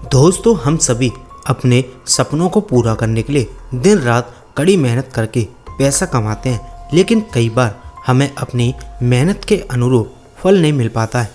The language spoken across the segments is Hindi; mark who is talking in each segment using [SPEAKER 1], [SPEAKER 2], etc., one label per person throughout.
[SPEAKER 1] दोस्तों, हम सभी अपने सपनों को पूरा करने के लिए दिन रात कड़ी मेहनत करके पैसा कमाते हैं, लेकिन कई बार हमें अपनी मेहनत के अनुरूप फल नहीं मिल पाता है,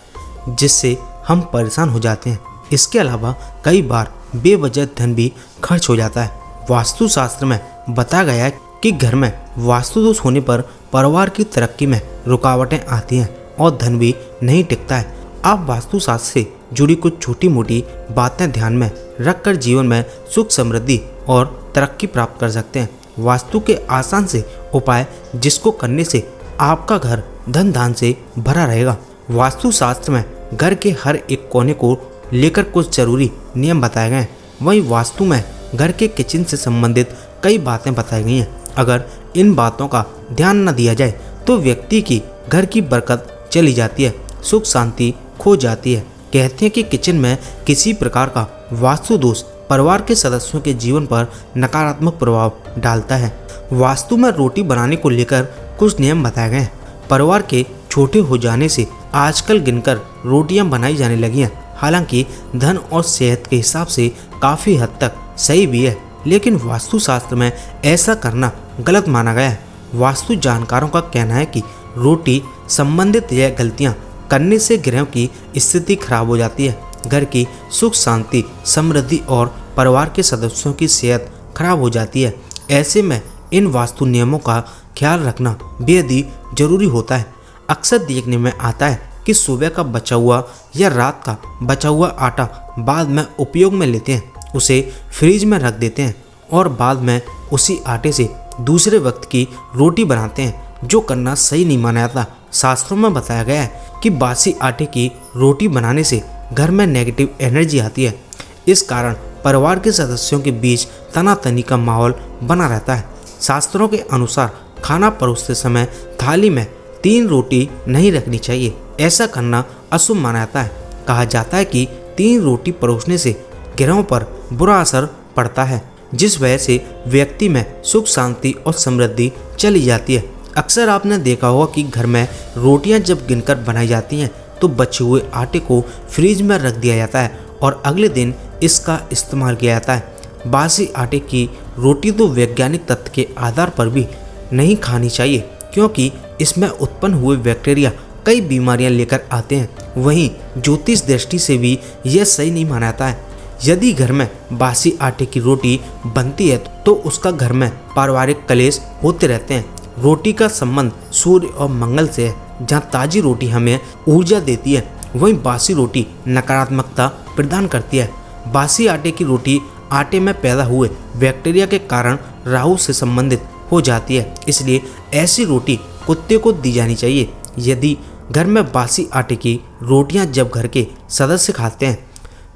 [SPEAKER 1] जिससे हम परेशान हो जाते हैं। इसके अलावा कई बार बेवजह धन भी खर्च हो जाता है। वास्तुशास्त्र में बताया गया है कि घर में वास्तु दोष होने पर परिवार की तरक्की में रुकावटें आती हैं और धन भी नहीं टिकता है। आप वास्तुशास्त्र से जुड़ी कुछ छोटी मोटी बातें ध्यान में रखकर जीवन में सुख समृद्धि और तरक्की प्राप्त कर सकते हैं। वास्तु के आसान से उपाय जिसको करने से आपका घर धन धान से भरा रहेगा। वास्तुशास्त्र में घर के हर एक कोने को लेकर कुछ जरूरी नियम बताए गए हैं। वहीं वास्तु में घर के किचन से संबंधित कई बातें बताई गई हैं। अगर इन बातों का ध्यान न दिया जाए तो व्यक्ति की घर की बरकत चली जाती है, सुख शांति खो जाती है। कहते हैं कि किचन में किसी प्रकार का वास्तु दोष परिवार के सदस्यों के जीवन पर नकारात्मक प्रभाव डालता है। वास्तु में रोटी बनाने को लेकर कुछ नियम बताए गए हैं। परिवार के छोटे हो जाने से आजकल गिनकर रोटियां बनाई जाने लगी हैं। हालांकि धन और सेहत के हिसाब से काफ़ी हद तक सही भी है, लेकिन वास्तुशास्त्र में ऐसा करना गलत माना गया है। वास्तु जानकारों का कहना है कि रोटी संबंधित यह गलतियां करने से गृह की स्थिति खराब हो जाती है, घर की सुख शांति समृद्धि और परिवार के सदस्यों की सेहत खराब हो जाती है। ऐसे में इन वास्तु नियमों का ख्याल रखना बेहद ही जरूरी होता है। अक्सर देखने में आता है कि सुबह का बचा हुआ या रात का बचा हुआ आटा बाद में उपयोग में लेते हैं, उसे फ्रिज में रख देते हैं और बाद में उसी आटे से दूसरे वक्त की रोटी बनाते हैं, जो करना सही नहीं माना जाता। शास्त्रों में बताया गया है कि बासी आटे की रोटी बनाने से घर में नेगेटिव एनर्जी आती है। इस कारण परिवार के सदस्यों के बीच तनातनी का माहौल बना रहता है। शास्त्रों के अनुसार खाना परोसते समय थाली में 3 रोटी नहीं रखनी चाहिए। ऐसा करना अशुभ माना जाता है। कहा जाता है कि 3 रोटी परोसने से ग्रहों पर बुरा असर पड़ता है, जिस वजह से व्यक्ति में सुख शांति और समृद्धि चली जाती है। अक्सर आपने देखा होगा कि घर में रोटियां जब गिनकर बनाई जाती हैं तो बचे हुए आटे को फ्रिज में रख दिया जाता है और अगले दिन इसका इस्तेमाल किया जाता है। बासी आटे की रोटी तो वैज्ञानिक तथ्य के आधार पर भी नहीं खानी चाहिए, क्योंकि इसमें उत्पन्न हुए बैक्टीरिया कई बीमारियां लेकर आते हैं। वहीं ज्योतिष दृष्टि से भी यह सही नहीं माना जाता है। यदि घर में बासी आटे की रोटी बनती है तो उसका घर में पारिवारिक कलेश होते रहते हैं। रोटी का संबंध सूर्य और मंगल से है। जहाँ ताजी रोटी हमें ऊर्जा देती है, वहीं बासी रोटी नकारात्मकता प्रदान करती है। बासी आटे की रोटी आटे में पैदा हुए बैक्टीरिया के कारण राहु से संबंधित हो जाती है, इसलिए ऐसी रोटी कुत्ते को दी जानी चाहिए। यदि घर में बासी आटे की रोटियां जब घर के सदस्य खाते हैं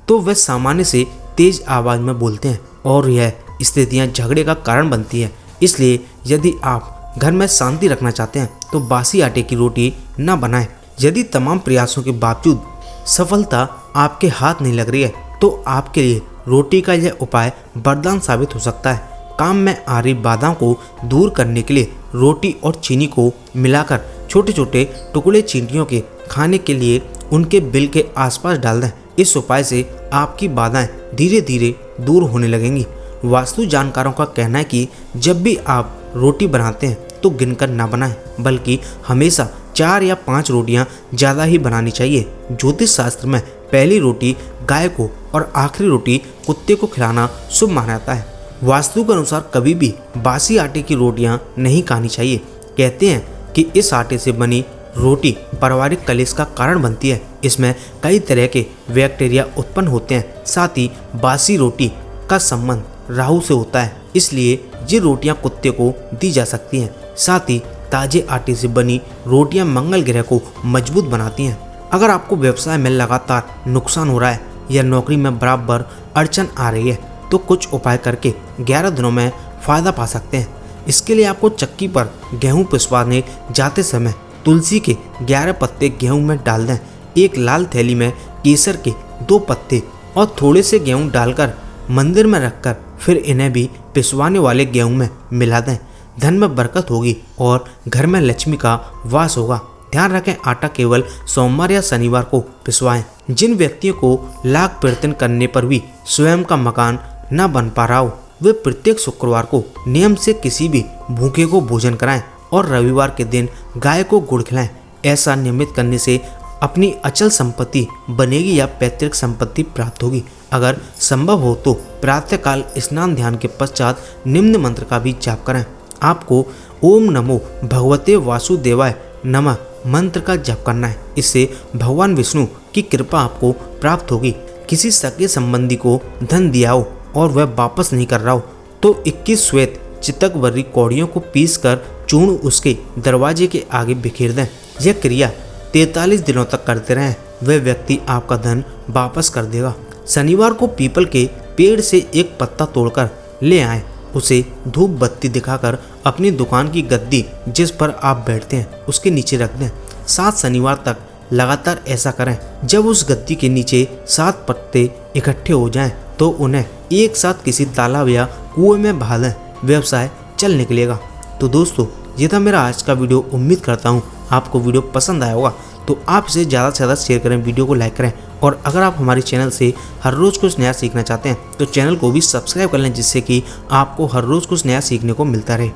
[SPEAKER 1] तो वे सामान्य से तेज आवाज़ में बोलते हैं और यह स्थितियां झगड़े का कारण बनती है। इसलिए यदि आप घर में शांति रखना चाहते हैं तो बासी आटे की रोटी न बनाएं। यदि तमाम प्रयासों के बावजूद सफलता आपके हाथ नहीं लग रही है तो आपके लिए रोटी का यह उपाय वरदान साबित हो सकता है। काम में आ रही बाधाओं को दूर करने के लिए रोटी और चीनी को मिलाकर छोटे छोटे टुकड़े चींटियों के खाने के लिए उनके बिल के आसपास डाल दें। इस उपाय से आपकी बाधाएं धीरे धीरे दूर होने लगेंगी। वास्तु जानकारों का कहना है कि जब भी आप रोटी बनाते हैं तो गिनकर ना बनाएं, बल्कि हमेशा 4 या 5 रोटियां ज़्यादा ही बनानी चाहिए। ज्योतिष शास्त्र में पहली रोटी गाय को और आखिरी रोटी कुत्ते को खिलाना शुभ माना जाता है। वास्तु के अनुसार कभी भी बासी आटे की रोटियां नहीं खानी चाहिए। कहते हैं कि इस आटे से बनी रोटी पारिवारिक कलेश का कारण बनती है। इसमें कई तरह के बैक्टीरिया उत्पन्न होते हैं। साथ ही बासी रोटी का संबंध राहु से होता है, इसलिए ये रोटियां कुत्ते को दी जा सकती हैं। साथ ही ताजे आटे से बनी रोटियां मंगल ग्रह को मजबूत बनाती हैं। अगर आपको व्यवसाय में लगातार नुकसान हो रहा है या नौकरी में बराबर अड़चन आ रही है तो कुछ उपाय करके 11 दिनों में फ़ायदा पा सकते हैं। इसके लिए आपको चक्की पर गेहूँ पिसवाने जाते समय तुलसी के 11 पत्ते गेहूँ में डाल दें। एक लाल थैली में केसर के 2 पत्ते और थोड़े से गेहूँ डालकर मंदिर में रखकर फिर इन्हें भी पिसवाने वाले गेहूँ में मिला दें। धन में बरकत होगी और घर में लक्ष्मी का वास होगा। ध्यान रखें आटा केवल सोमवार या शनिवार को पिसवाएं। जिन व्यक्तियों को लाख प्रयत्न करने पर भी स्वयं का मकान न बन पा रहा हो, वे प्रत्येक शुक्रवार को नियम से किसी भी भूखे को भोजन कराएं और रविवार के दिन गाय को गुड़ खिलाएं। ऐसा नियमित करने से अपनी अचल संपत्ति बनेगी या पैतृक संपत्ति प्राप्त होगी। अगर संभव हो तो प्रातःकाल स्नान ध्यान के पश्चात निम्न मंत्र का भी जाप करें। आपको ओम नमो भगवते वासुदेवाय नमः मंत्र का जप करना है। इससे भगवान विष्णु की कृपा आपको प्राप्त होगी। किसी सगे संबंधी को धन दिया हो और वह वापस नहीं कर रहा हो तो 21 श्वेत चितक वर्री कौड़ियों को पीसकर चूर्ण उसके दरवाजे के आगे बिखेर दें। यह क्रिया 43 दिनों तक करते रहें, वह व्यक्ति आपका धन वापस कर देगा। शनिवार को पीपल के पेड़ से एक पत्ता तोड़कर ले आएं। उसे धूप बत्ती दिखाकर अपनी दुकान की गद्दी जिस पर आप बैठते हैं उसके नीचे रख दें। 7 शनिवार तक लगातार ऐसा करें। जब उस गद्दी के नीचे 7 पत्ते इकट्ठे हो जाएं तो उन्हें एक साथ किसी तालाब या कुएं में बहा दें। व्यवसाय चल निकलेगा। तो दोस्तों, ये था मेरा आज का वीडियो। उम्मीद करता हूँ आपको वीडियो पसंद आया होगा। तो आप इसे ज़्यादा से ज़्यादा शेयर करें, वीडियो को लाइक करें और अगर आप हमारे चैनल से हर रोज़ कुछ नया सीखना चाहते हैं तो चैनल को भी सब्सक्राइब कर लें, जिससे कि आपको हर रोज़ कुछ नया सीखने को मिलता रहे।